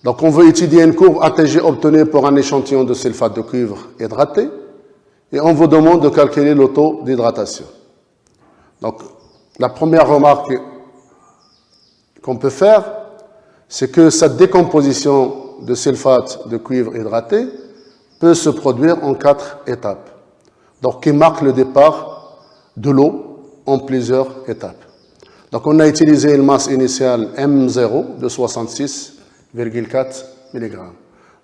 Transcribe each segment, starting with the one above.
Donc on veut étudier une courbe ATG obtenue pour un échantillon de sulfate de cuivre hydraté et on vous demande de calculer le taux d'hydratation. Donc la première remarque qu'on peut faire, c'est que cette décomposition de sulfate de cuivre hydraté peut se produire en 4 étapes, donc qui marque le départ de l'eau en plusieurs étapes. Donc on a utilisé une masse initiale M0 de 66,4 mg.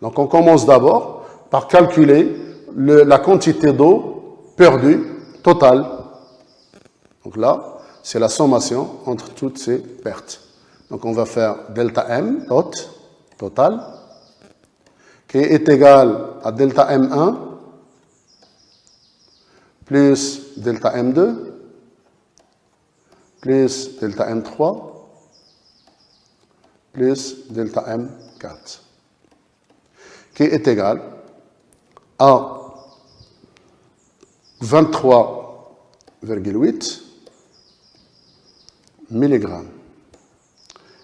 Donc on commence d'abord par calculer la quantité d'eau perdue totale. Donc là, c'est la sommation entre toutes ces pertes. Donc on va faire delta M, total, qui est égal à delta M1 plus delta M2 plus delta M3 plus delta M4, qui est égal à 23,8 mg,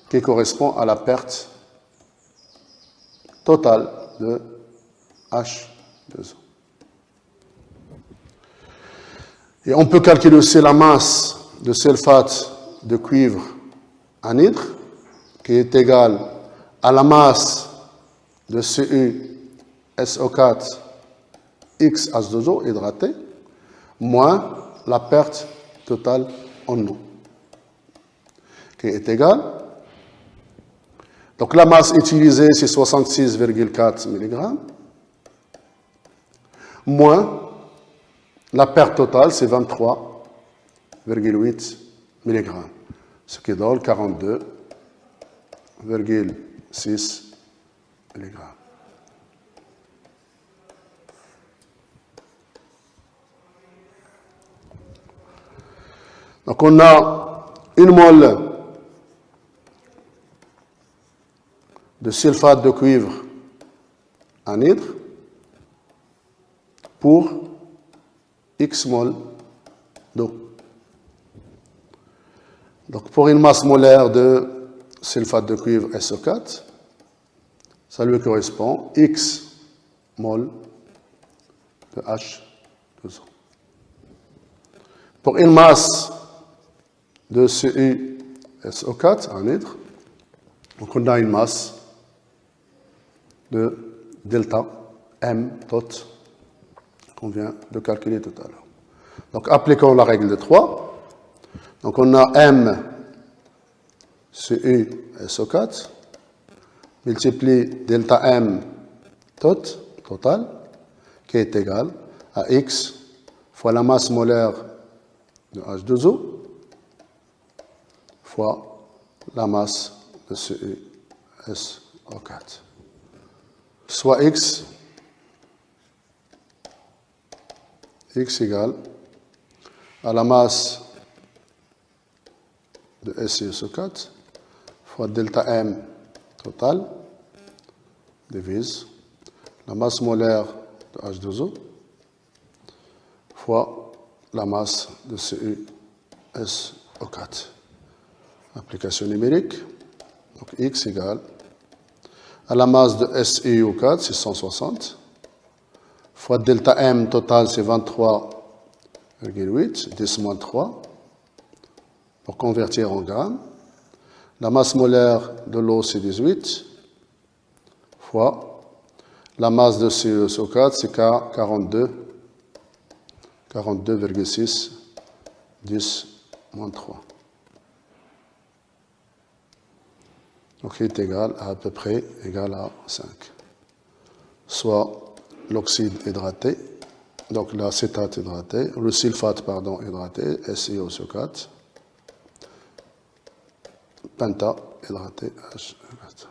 qui correspond à la perte totale de H2O. Et on peut calculer aussi la masse de sulfate de cuivre anhydre, qui est égale à la masse de CuSO4 XH2O hydraté, moins la perte totale en eau, qui est égale. Donc la masse utilisée, c'est 66,4 mg, moins la perte totale, c'est 23,8 mg, ce qui donne 42,6 mg. Donc on a une mole de sulfate de cuivre anhydre pour X mol d'eau. Donc pour une masse molaire de sulfate de cuivre SO4, ça lui correspond X mol de H2O. Pour une masse de CuSO4 anhydre, donc on a une masse de delta M tot qu'on vient de calculer tout à l'heure. Donc appliquons la règle de 3. Donc on a M CuSO4 multiplie delta M total, qui est égal à X fois la masse molaire de H2O fois la masse de CuSO4, soit X égale à la masse de SiSO4 fois delta M total divise la masse molaire de H2O fois la masse de CuSO4. Application numérique, donc X égale à la masse de SiO4, c'est 160, fois delta M total, c'est 23,8, 10-3, pour convertir en grammes. La masse molaire de l'eau, c'est 18, fois la masse de CuSO4, c'est 42,6, 10-3. Donc, il est égal à peu près égal à 5. Soit l'oxyde hydraté, donc l'acétate hydraté, le sulfate, pardon, hydraté, SiO4, penta hydraté, H4.